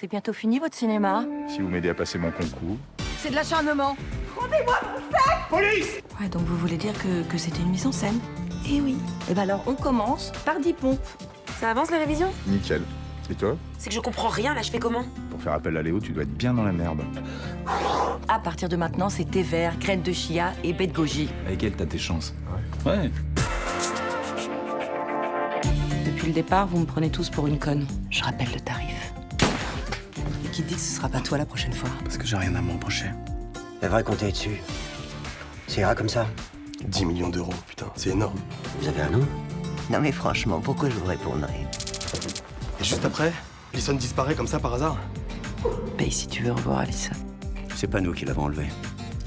C'est bientôt fini, votre cinéma? Si vous m'aidez à passer mon concours. C'est de l'acharnement. Rendez-moi mon sac! Police! Ouais, donc vous voulez dire que c'était une mise en scène? Eh oui. Eh ben alors, on commence par 10 pompes. Ça avance la révision? Nickel. Et toi? C'est que je comprends rien, là, je fais comment? Pour faire appel à Léo, tu dois être bien dans la merde. À partir de maintenant, c'est thé vert, graines de chia et baie de goji. Avec elle, t'as tes chances. Ouais. Depuis le départ, vous me prenez tous pour une conne. Je rappelle le tarif. Et qui dit que ce sera pas toi la prochaine fois? Parce que j'ai rien à me reprocher. Elle va compter dessus. Ça ira comme ça. 10 millions d'euros, putain, c'est énorme. Vous avez un nom? Non mais franchement, pourquoi je vous répondrais? Et juste après, Lison disparaît comme ça par hasard. Paye si tu veux revoir Alison. C'est pas nous qui l'avons enlevé.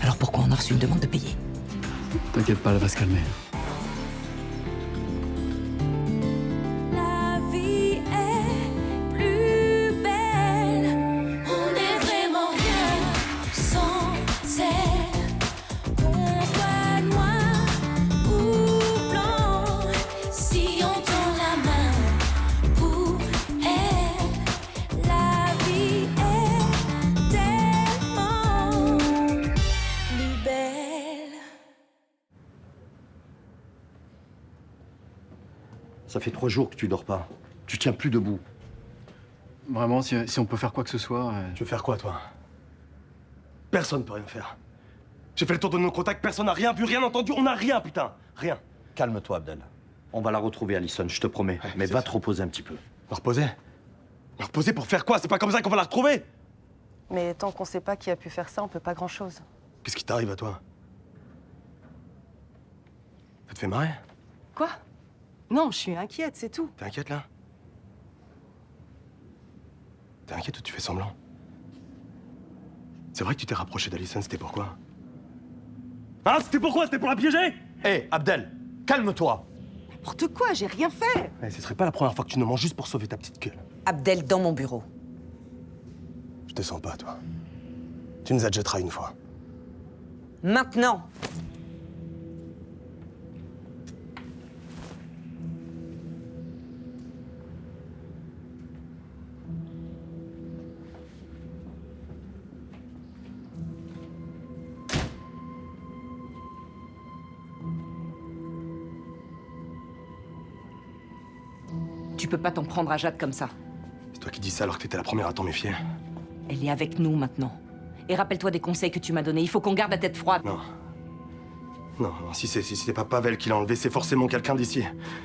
Alors pourquoi on a reçu une demande de payer? T'inquiète pas, elle va se calmer. La vie est plus belle. On n'est vraiment rien sans elle. Qu'on soit noir ou blanc, si on tend la main pour elle, la vie est tellement plus belle. Ça fait 3 jours que tu dors pas. Tu tiens plus debout. Vraiment, si on peut faire quoi que ce soit... Tu veux faire quoi, toi? Personne peut rien faire. J'ai fait le tour de nos contacts, personne n'a rien vu, rien entendu, on n'a rien, putain. Rien. Calme-toi, Abdel. On va la retrouver, Alison, je te promets. Mais c'est va ça. te reposer un petit peu. Me reposer? Me reposer pour faire quoi? C'est pas comme ça qu'on va la retrouver. Mais tant qu'on sait pas qui a pu faire ça, on peut pas grand-chose. Qu'est-ce qui t'arrive à toi? Ça te fait marrer? Quoi? Non, je suis inquiète, c'est tout. T'es inquiète, là? T'es inquiète ou tu fais semblant? C'est vrai que tu t'es rapproché d'Alison, c'était pourquoi? Hein? C'était pourquoi? C'était pour la piéger? Hé, Abdel, calme-toi. N'importe quoi, j'ai rien fait. Eh, ce serait pas la première fois que tu nous mens juste pour sauver ta petite gueule. Abdel dans mon bureau. Je te sens pas, toi. Tu nous as déjà trahi une fois. Maintenant. Tu peux pas t'en prendre à Jade comme ça. C'est toi qui dis ça alors que t'étais la première à t'en méfier. Elle est avec nous maintenant. Et rappelle-toi des conseils que tu m'as donnés. Il faut qu'on garde la tête froide. Non. Non, non, si c'est pas Pavel qui l'a enlevé, c'est forcément quelqu'un d'ici.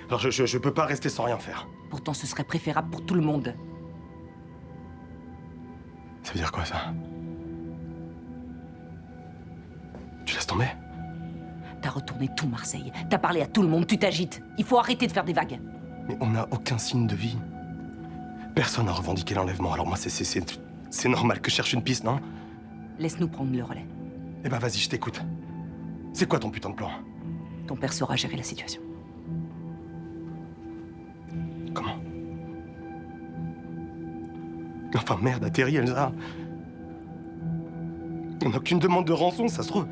Alors je peux pas rester sans rien faire. Pourtant, ce serait préférable pour tout le monde. Ça veut dire quoi, ça? Tu laisses tomber? T'as retourné tout Marseille. T'as parlé à tout le monde. Tu t'agites. Il faut arrêter de faire des vagues. Mais on n'a aucun signe de vie. Personne n'a revendiqué l'enlèvement, alors moi c'est normal que je cherche une piste, non? Laisse-nous prendre le relais. Eh ben vas-y, je t'écoute. C'est quoi ton putain de plan? Ton père saura gérer la situation. Comment? Enfin merde, atterri, Elsa. On n'a aucune demande de rançon, ça se trouve.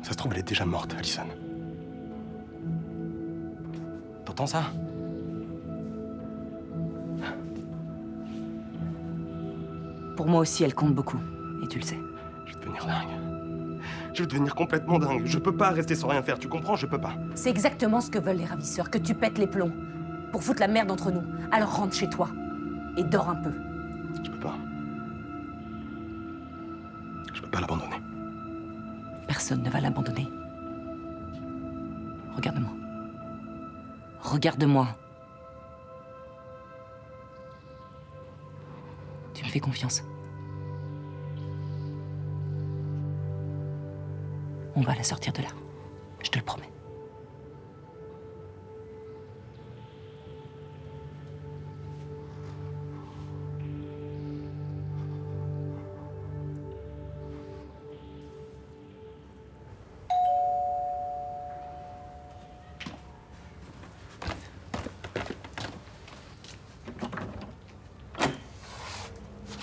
Ça se trouve, elle est déjà morte, Alison. T'entends ça? Pour moi aussi, elle compte beaucoup. Et tu le sais. Je vais devenir dingue. Je vais devenir complètement dingue. Je peux pas rester sans rien faire, tu comprends? Je peux pas. C'est exactement ce que veulent les ravisseurs, que tu pètes les plombs. Pour foutre la merde entre nous. Alors rentre chez toi. Et dors un peu. Je peux pas. Je peux pas l'abandonner. Personne ne va l'abandonner. Regarde-moi. Regarde-moi. Tu me fais confiance. On va la sortir de là. Je te le promets.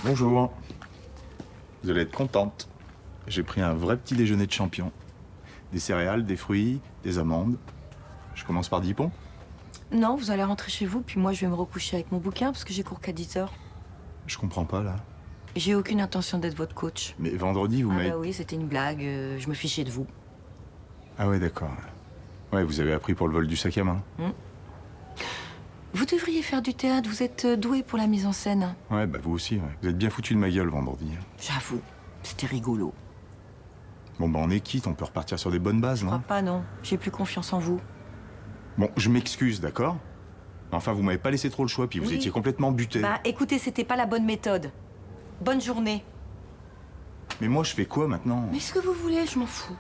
Bonjour. Vous allez être contente. J'ai pris un vrai petit déjeuner de champion. Des céréales, des fruits, des amandes. Je commence par 10 ponts. Non, vous allez rentrer chez vous, puis moi je vais me recoucher avec mon bouquin parce que j'ai cours qu'à 10h. Je comprends pas, là. J'ai aucune intention d'être votre coach. Mais vendredi, vous Ah m'avez... bah oui, c'était une blague, je me fichais de vous. Ah ouais, d'accord. Ouais, vous avez appris pour le vol du sac à main. Vous devriez faire du théâtre, vous êtes doué pour la mise en scène. Ouais, bah vous aussi, ouais. Vous êtes bien foutu de ma gueule vendredi. J'avoue, c'était rigolo. Bon, bah on est quitte, on peut repartir sur des bonnes bases, Je crois non? pas, non. J'ai plus confiance en vous. Bon, je m'excuse, d'accord? Enfin, vous m'avez pas laissé trop le choix, puis vous Oui. étiez complètement buté. Bah écoutez, c'était pas la bonne méthode. Bonne journée. Mais moi, je fais quoi maintenant? Mais ce que vous voulez, je m'en fous.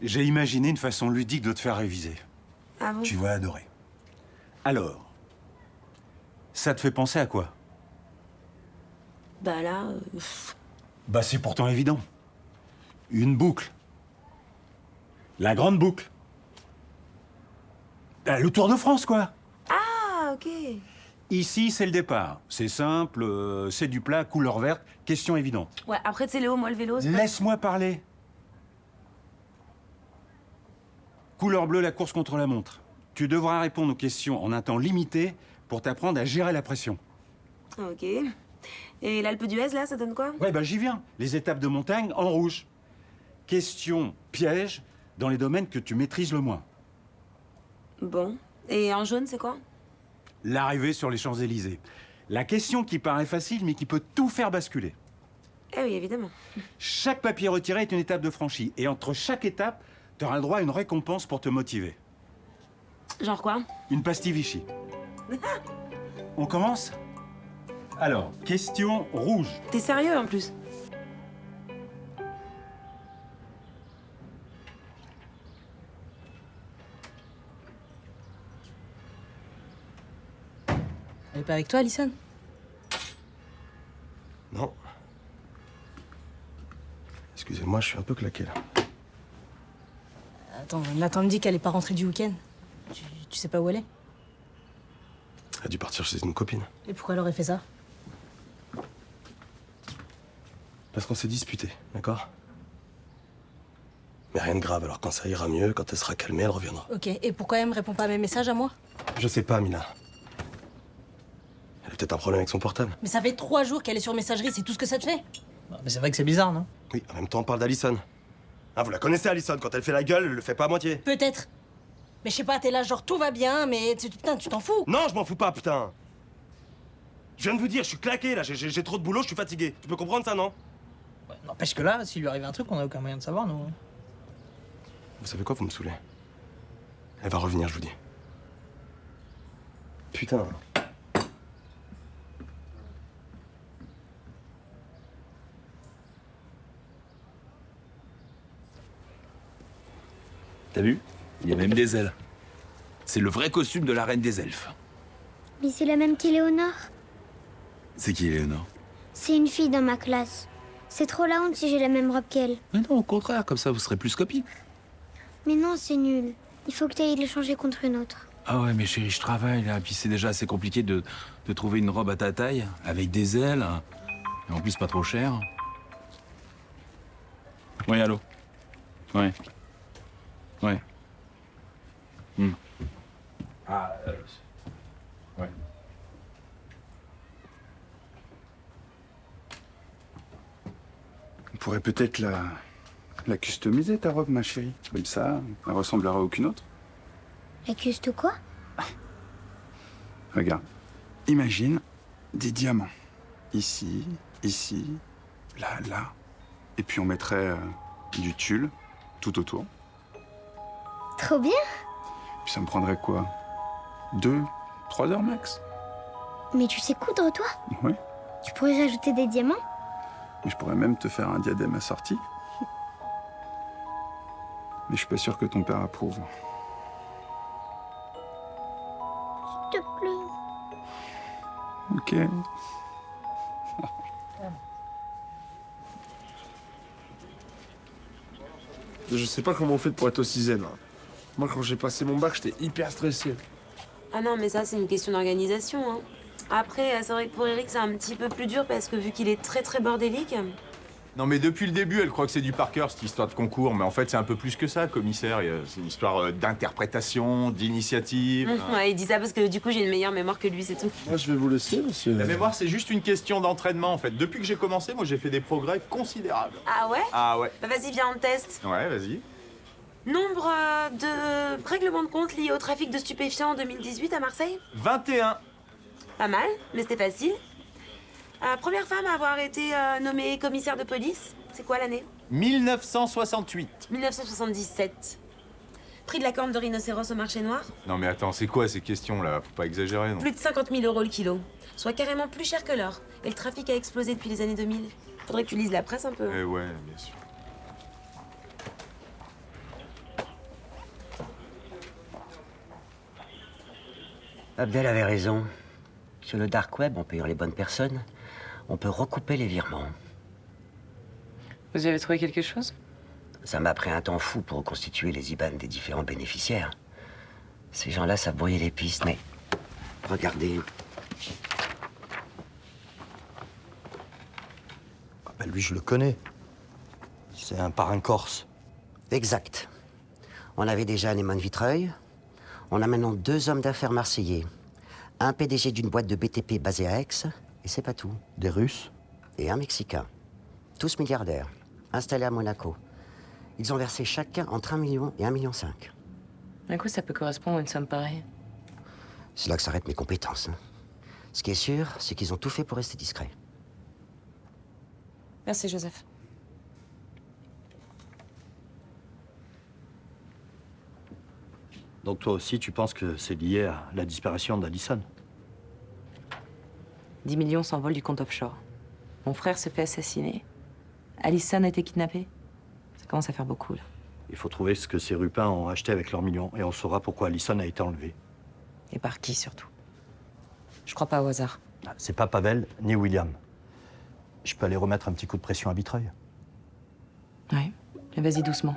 J'ai imaginé une façon ludique de te faire réviser. Ah bon? Tu vas adorer. Alors, ça te fait penser à quoi? Bah là, Bah c'est pourtant évident. Une boucle. La grande boucle. Le Tour de France, quoi. Ah, ok. Ici, c'est le départ. C'est simple, c'est du plat, couleur verte, question évidente. Ouais, après, tu sais, Léo, moi, le vélo, c'est pas... Laisse-moi parler. Couleur bleue, la course contre la montre. Tu devras répondre aux questions en un temps limité pour t'apprendre à gérer la pression. Ok. Et l'Alpe d'Huez, là, ça donne quoi? Ouais, bah j'y viens. Les étapes de montagne en rouge. Question piège dans les domaines que tu maîtrises le moins. Bon. Et en jaune, c'est quoi? L'arrivée sur les Champs-Élysées. La question qui paraît facile, mais qui peut tout faire basculer. Eh oui, évidemment. Chaque papier retiré est une étape de franchie. Et entre chaque étape, tu auras le droit à une récompense pour te motiver. Genre quoi? Une pastille Vichy. On commence? Alors, question rouge. T'es sérieux, en plus? Elle est pas avec toi, Alison? Non. Excusez-moi, je suis un peu claqué là. Attends, Nathan me dit qu'elle est pas rentrée du week-end. Tu sais pas où elle est? Elle a dû partir chez une copine. Et pourquoi elle aurait fait ça? Parce qu'on s'est disputé, d'accord? Mais rien de grave, alors quand ça ira mieux, quand elle sera calmée, elle reviendra. Ok, et pourquoi elle me répond pas à mes messages à moi? Je sais pas, Mila. Elle a peut-être un problème avec son portable. Mais ça fait 3 jours qu'elle est sur messagerie, c'est tout ce que ça te fait? Mais c'est vrai que c'est bizarre, non? Oui, en même temps, on parle d'Alison. Ah, vous la connaissez, Alison, quand elle fait la gueule, elle le fait pas à moitié. Peut-être. Mais je sais pas, t'es là genre tout va bien, mais putain, tu t'en fous. Non, je m'en fous pas, putain. Je viens de vous dire, je suis claqué là, j'ai trop de boulot, je suis fatigué. Tu peux comprendre ça, non? Ouais, n'empêche que là, s'il lui arrive un truc, on n'a aucun moyen de savoir, nous. Vous savez quoi, vous me saoulez. Elle va revenir, je vous dis. Putain. T'as vu? Il y a même des ailes. C'est le vrai costume de la reine des elfes. Mais c'est la même qu'Éléonore. C'est qui, Léonore? C'est une fille dans ma classe. C'est trop la honte si j'ai la même robe qu'elle. Mais non, au contraire, comme ça vous serez plus copies. Mais non, c'est nul. Il faut que tu ailles le changer contre une autre. Ah ouais, mais chérie, je travaille là, puis c'est déjà assez compliqué de trouver une robe à ta taille, avec des ailes, et en plus pas trop cher. Ouais, allô? Ouais. Ouais. Ah, ouais. On pourrait peut-être la customiser, ta robe, ma chérie. Comme ça, elle ressemblera à aucune autre. La custe quoi? Regarde, imagine des diamants. Ici, ici, là, là. Et puis on mettrait du tulle tout autour. Trop bien. Puis ça me prendrait quoi? 2, 3 heures max. Mais tu sais coudre, toi? Ouais. Tu pourrais rajouter des diamants? Mais je pourrais même te faire un diadème assorti. Mais je suis pas sûr que ton père approuve. S'il te plaît. Ok. Je sais pas comment on fait pour être aussi zen. Hein. Moi, quand j'ai passé mon bac, j'étais hyper stressé. Ah non, mais ça, c'est une question d'organisation. Hein. Après, c'est vrai que pour Eric, c'est un petit peu plus dur parce que vu qu'il est très très bordélique. Non, mais depuis le début, elle croit que c'est du par cœur, cette histoire de concours. Mais en fait, c'est un peu plus que ça, commissaire. C'est une histoire d'interprétation, d'initiative. Ouais, il dit ça parce que du coup, j'ai une meilleure mémoire que lui, c'est tout. Moi, je vais vous laisser, monsieur. La mémoire, c'est juste une question d'entraînement, en fait. Depuis que j'ai commencé, moi, j'ai fait des progrès considérables. Ah ouais? Ah ouais. Bah vas-y, viens, on teste. Ouais, vas-y. Nombre de règlements de compte liés au trafic de stupéfiants en 2018 à Marseille? 21. Pas mal, mais c'était facile. Première femme à avoir été nommée commissaire de police, c'est quoi l'année? 1968. 1977. Prix de la corne de rhinocéros au marché noir? Non, mais attends, c'est quoi ces questions-là? Faut pas exagérer, non? Plus de 50 000 € le kilo. Soit carrément plus cher que l'or. Et le trafic a explosé depuis les années 2000. Faudrait que tu lises la presse un peu. Eh ouais, bien sûr. Abdel avait raison. Sur le dark web, en payant les bonnes personnes, on peut recouper les virements. Vous avez trouvé quelque chose? Ça m'a pris un temps fou pour reconstituer les IBAN des différents bénéficiaires. Ces gens-là savent brouiller les pistes, mais... Regardez. Bah lui, je le connais. C'est un parrain corse. Exact. On avait déjà Neyman Vitreuil. On a maintenant 2 hommes d'affaires marseillais. Un PDG d'une boîte de BTP basée à Aix, et c'est pas tout. Des Russes? Et un Mexicain. Tous milliardaires, installés à Monaco. Ils ont versé chacun entre 1 million et 1,5 million. D'un coup, ça peut correspondre à une somme pareille. C'est là que s'arrêtent mes compétences. Hein. Ce qui est sûr, c'est qu'ils ont tout fait pour rester discrets. Merci, Joseph. Donc toi aussi, tu penses que c'est lié à la disparition d'Alison? 10 millions s'envolent du compte offshore. Mon frère se fait assassiner. Alison a été kidnappée. Ça commence à faire beaucoup, là. Il faut trouver ce que ces Rupins ont acheté avec leurs millions et on saura pourquoi Alison a été enlevée. Et par qui, surtout? Je crois pas au hasard. C'est pas Pavel ni William. Je peux aller remettre un petit coup de pression à Vitreuil. Ouais, mais vas-y doucement.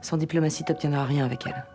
Sans diplomatie, t'obtiendras rien avec elle.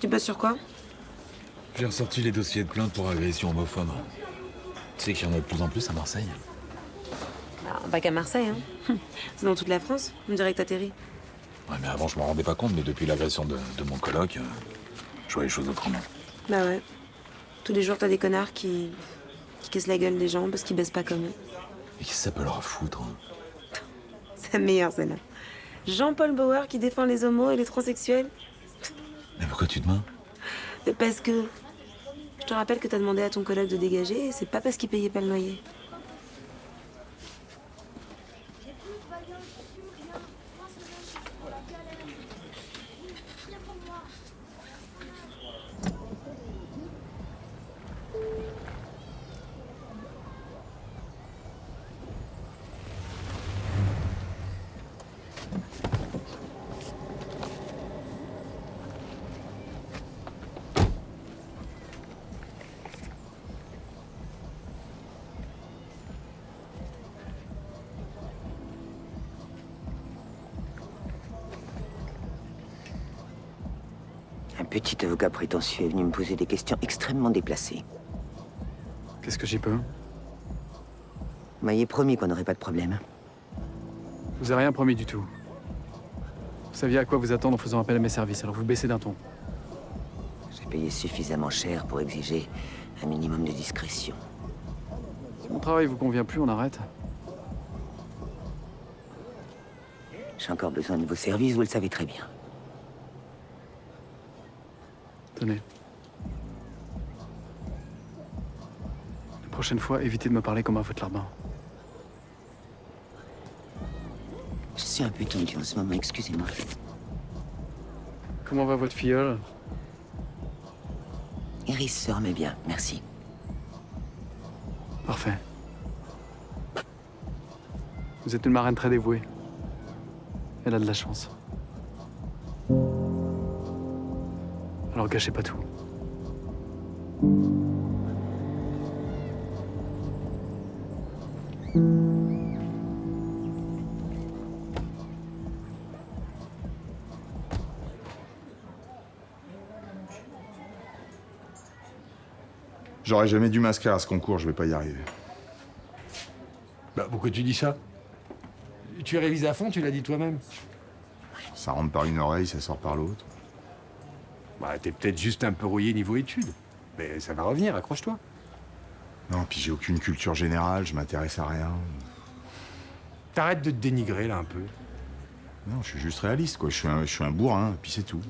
Tu bosses sur quoi? J'ai ressorti les dossiers de plainte pour agression homophobe. Tu sais qu'il y en a de plus en plus à Marseille. Bah, pas qu'à Marseille, hein. C'est dans toute la France. On dirait que t'atterris. Ouais, mais avant, je m'en rendais pas compte, mais depuis l'agression de mon coloc, je vois les choses autrement. Bah ouais. Tous les jours, t'as des connards qui cassent la gueule des gens parce qu'ils baissent pas comme eux. Et qu'est-ce que ça peut leur foutre, hein? C'est la meilleure, celle-là. Jean-Paul Bauer qui défend les homos et les transsexuels. Mais pourquoi tu te mains? Parce que... Je te rappelle que t'as demandé à ton collègue de dégager et c'est pas parce qu'il payait pas le loyer. Un petit avocat prétentieux est venu me poser des questions extrêmement déplacées. Qu'est-ce que j'y peux? Vous m'aviez promis qu'on n'aurait pas de problème. Je vous ai rien promis du tout. Vous saviez à quoi vous attendre en faisant appel à mes services, alors vous baissez d'un ton. J'ai payé suffisamment cher pour exiger un minimum de discrétion. Si mon travail vous convient plus, on arrête. J'ai encore besoin de vos services, vous le savez très bien. Tenez. La prochaine fois, évitez de me parler comme à votre larbin. Je suis un peu tendu en ce moment, excusez-moi. Comment va votre filleule? Iris se remet bien, merci. Parfait. Vous êtes une marraine très dévouée. Elle a de la chance. Alors gâchez pas tout. J'aurais jamais dû m'inscrire à ce concours, je vais pas y arriver. Bah, pourquoi tu dis ça? Tu es révisé à fond, tu l'as dit toi-même. Ça rentre par une oreille, ça sort par l'autre. Bah, t'es peut-être juste un peu rouillé niveau études. Mais ça va revenir, accroche-toi. Non, puis j'ai aucune culture générale, je m'intéresse à rien. T'arrêtes de te dénigrer, là, un peu. Non, je suis juste réaliste, quoi. Je suis un bourrin, puis c'est tout.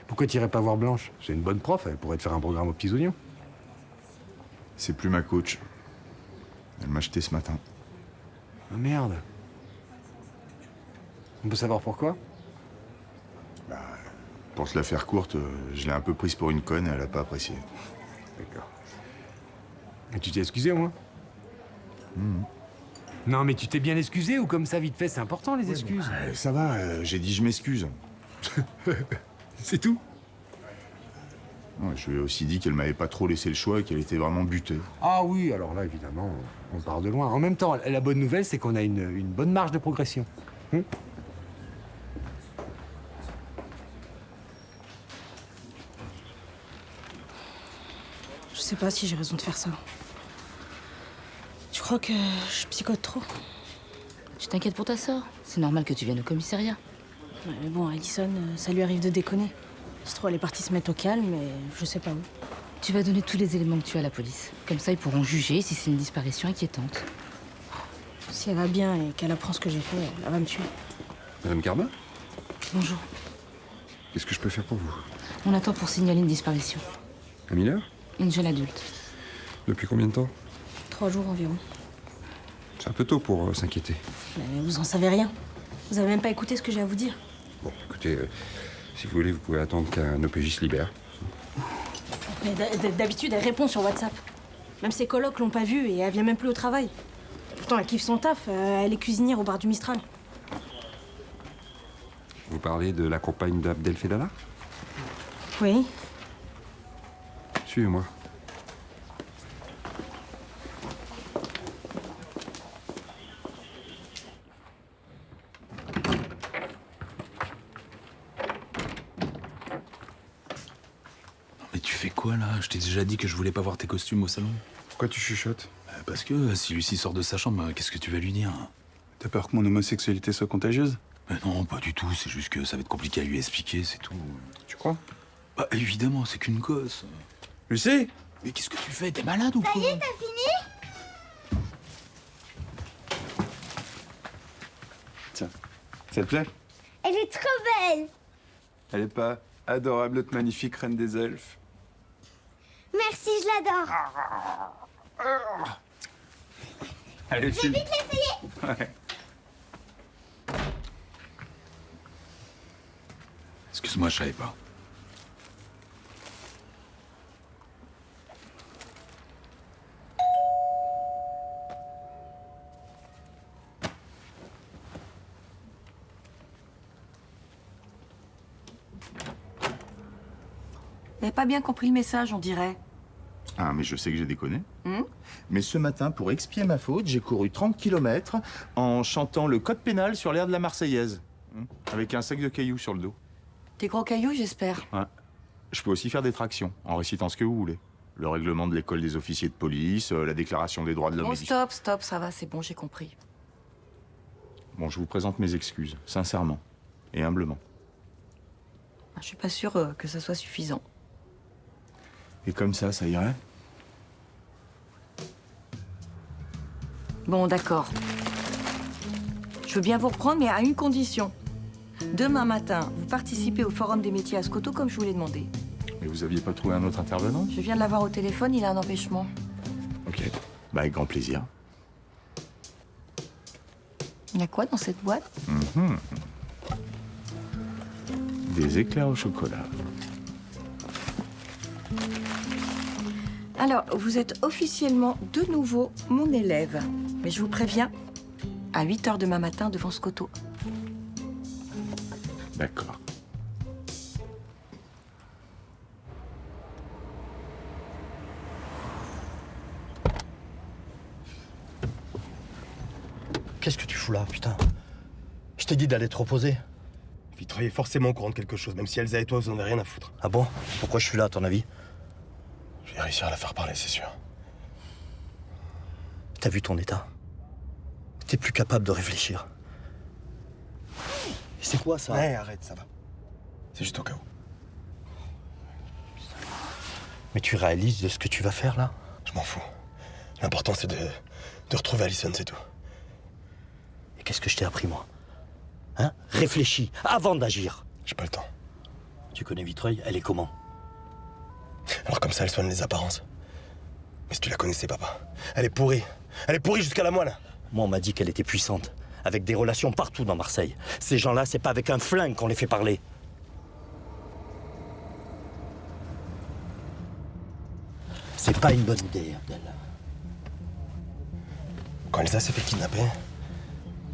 Pourquoi t'irais pas voir Blanche? C'est une bonne prof, elle pourrait te faire un programme aux petits oignons. C'est plus ma coach. Elle m'a jeté ce matin. Ah merde. On peut savoir pourquoi? Bah, pour te la faire courte, je l'ai un peu prise pour une conne et elle a pas apprécié. D'accord. Et tu t'es excusé au moins? Non, mais tu t'es bien excusé ou comme ça, vite fait, c'est important les excuses? Bon, ça va, j'ai dit je m'excuse. C'est tout? Ouais, je lui ai aussi dit qu'elle m'avait pas trop laissé le choix et qu'elle était vraiment butée. Ah oui, alors là, évidemment, on part de loin. En même temps, la bonne nouvelle, c'est qu'on a une bonne marge de progression. Je sais pas si j'ai raison de faire ça. Tu crois que je psychote trop? Tu t'inquiètes pour ta sœur. C'est normal que tu viennes au commissariat. Ouais, mais bon, Alison, ça lui arrive de déconner. C'est trop, elle est partie se mettre au calme, mais je sais pas où. Tu vas donner tous les éléments que tu as à la police. Comme ça, ils pourront juger si c'est une disparition inquiétante. Si elle va bien et qu'elle apprend ce que j'ai fait, elle va me tuer. Madame Carbin? Bonjour. Qu'est-ce que je peux faire pour vous? On attend pour signaler une disparition. Un mineur? Une jeune adulte. Depuis combien de temps? 3 jours environ. C'est un peu tôt pour s'inquiéter. Mais vous en savez rien. Vous avez même pas écouté ce que j'ai à vous dire. Bon, écoutez, si vous voulez, vous pouvez attendre qu'un OPJ se libère. Mais d'habitude, elle répond sur WhatsApp. Même ses colocs l'ont pas vue et elle vient même plus au travail. Pourtant, elle kiffe son taf. Elle est cuisinière au bar du Mistral. Vous parlez de la compagne d'Abdel Fedala? Oui. Suivez-moi. Mais tu fais quoi là? Je t'ai déjà dit que je voulais pas voir tes costumes au salon. Pourquoi tu chuchotes? Parce que si Lucie sort de sa chambre, qu'est-ce que tu vas lui dire? T'as peur que mon homosexualité soit contagieuse? Mais non, pas du tout. C'est juste que ça va être compliqué à lui expliquer, c'est tout. Tu crois? Bah évidemment, c'est qu'une gosse. Lucie? Mais qu'est-ce que tu fais? T'es malade ou quoi? Ça y est, t'as fini? Tiens, ça te plaît? Elle est trop belle. Elle est pas adorable, notre magnifique reine des elfes? Merci, je l'adore. Allez, Je vais vite l'essayer. Ouais. Excuse-moi, je savais pas. Vous n'avez pas bien compris le message, on dirait. Ah, mais je sais que j'ai déconné. Mais ce matin, pour expier ma faute, j'ai couru 30 km en chantant le code pénal sur l'air de la Marseillaise. Avec un sac de cailloux sur le dos. Des gros cailloux, j'espère. Ouais. Je peux aussi faire des tractions, en récitant ce que vous voulez. Le règlement de l'école des officiers de police, la déclaration des droits de l'homme... Bon, et du- stop, ça va, c'est bon, j'ai compris. Bon, je vous présente mes excuses, sincèrement et humblement. Je suis pas sûre que ça soit suffisant. Et comme ça irait? Bon, d'accord. Je veux bien vous reprendre, mais à une condition. Demain matin, vous participez au Forum des métiers à Scoto comme je vous l'ai demandé. Mais vous aviez pas trouvé un autre intervenant? Je viens de l'avoir au téléphone, il a un empêchement. Ok. Bah, avec grand plaisir. Il y a quoi dans cette boîte? Mhm. Des éclairs au chocolat. Alors, vous êtes officiellement de nouveau mon élève. Mais je vous préviens, à 8h demain matin devant Scoto. D'accord. Qu'est-ce que tu fous là, putain? Je t'ai dit d'aller te reposer. Vitreuil est forcément au courant de quelque chose, même si Elsa et toi, vous en avez rien à foutre. Ah bon? Pourquoi je suis là, à ton avis? Je vais réussir à la faire parler, c'est sûr. T'as vu ton état? T'es plus capable de réfléchir. Et c'est quoi, ça? Ouais, arrête, ça va. C'est juste au cas où. Mais tu réalises de ce que tu vas faire, là? Je m'en fous. L'important, c'est de retrouver Allison, c'est tout. Et qu'est-ce que je t'ai appris, moi? Hein? Réfléchis avant d'agir. J'ai pas le temps. Tu connais Vitreuil? Elle est comment? Alors comme ça, elle soigne les apparences. Mais si tu la connaissais, papa, elle est pourrie. Elle est pourrie jusqu'à la moelle. Moi, on m'a dit qu'elle était puissante, avec des relations partout dans Marseille. Ces gens-là, c'est pas avec un flingue qu'on les fait parler. C'est pas une bonne idée, Abdel. Quand Elsa s'est fait kidnapper,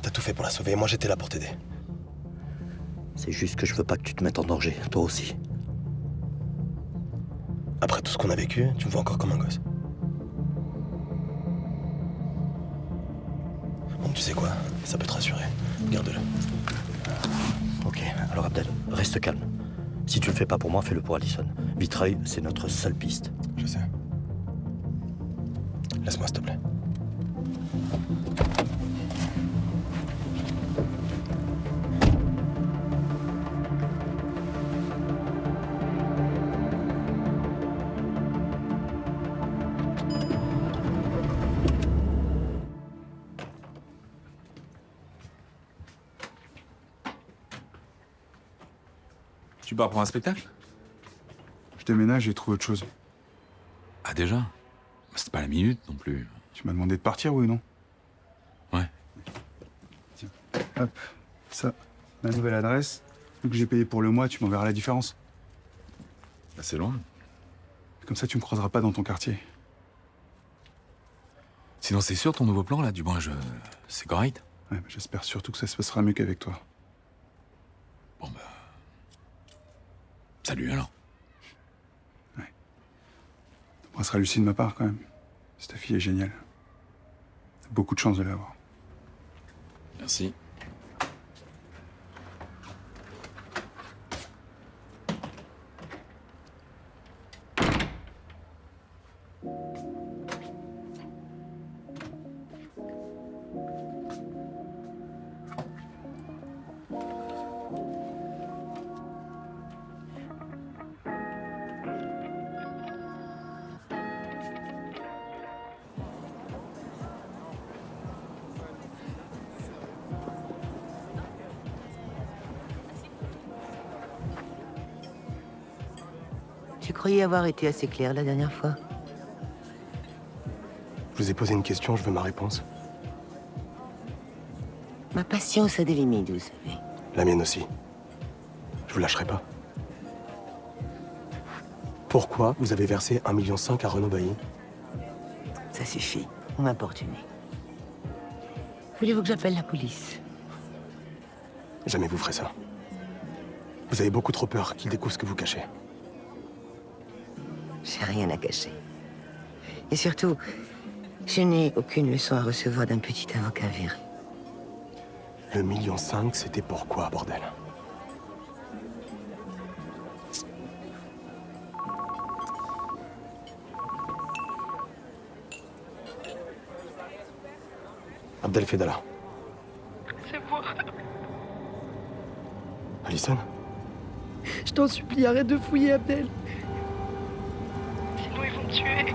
t'as tout fait pour la sauver. Moi, j'étais là pour t'aider. C'est juste que je veux pas que tu te mettes en danger, toi aussi. Après tout ce qu'on a vécu, tu me vois encore comme un gosse. Bon, tu sais quoi? Ça peut te rassurer. Garde-le. Ok, alors Abdel, reste calme. Si tu le fais pas pour moi, fais-le pour Allison. Vitreuil, c'est notre seule piste. Je sais. Laisse-moi, s'il te plaît. Tu pars pour un spectacle? Je déménage et trouve autre chose. Ah, déjà? Bah, c'est pas la minute non plus. Tu m'as demandé de partir, oui ou non? Ouais. Tiens, hop, ça, ma nouvelle adresse. Vu que j'ai payé pour le mois, tu m'enverras la différence. Bah, c'est loin. Comme ça, tu me croiseras pas dans ton quartier. Sinon, c'est sûr ton nouveau plan, là, du moins, c'est correct? Ouais, mais j'espère surtout que ça se passera mieux qu'avec toi. Bon, bah... Salut, alors. T'embrasseras Lucie de ma part, quand même. Ta fille est géniale. T'as beaucoup de chance de l'avoir. Merci. Tu croyais avoir été assez clair la dernière fois? Je vous ai posé une question, je veux ma réponse. Ma patience a des limites, vous savez. La mienne aussi. Je vous lâcherai pas. Pourquoi vous avez versé 1,5 million à Renaud Bailly? Ça suffit, vous m'importunez. Voulez-vous que j'appelle la police? Jamais vous ferez ça. Vous avez beaucoup trop peur qu'il découvre ce que vous cachez. J'ai rien à cacher. Et surtout, je n'ai aucune leçon à recevoir d'un petit avocat viré. Le 1,5 million, c'était pourquoi, bordel? Abdel Fedala. C'est moi. Alison? Je t'en supplie, arrête de fouiller, Abdel. Sinon, ils vont me tuer.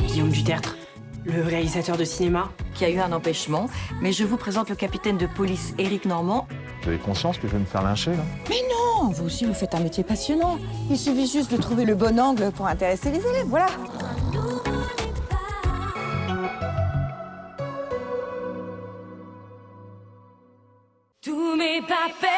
Guillaume Dutertre, le réalisateur de cinéma. Qui a eu un empêchement, mais je vous présente le capitaine de police Éric Normand. Vous avez conscience que je vais me faire lyncher, là? Mais non, vous aussi, vous faites un métier passionnant. Il suffit juste de trouver le bon angle pour intéresser les élèves, voilà. Tous mes papels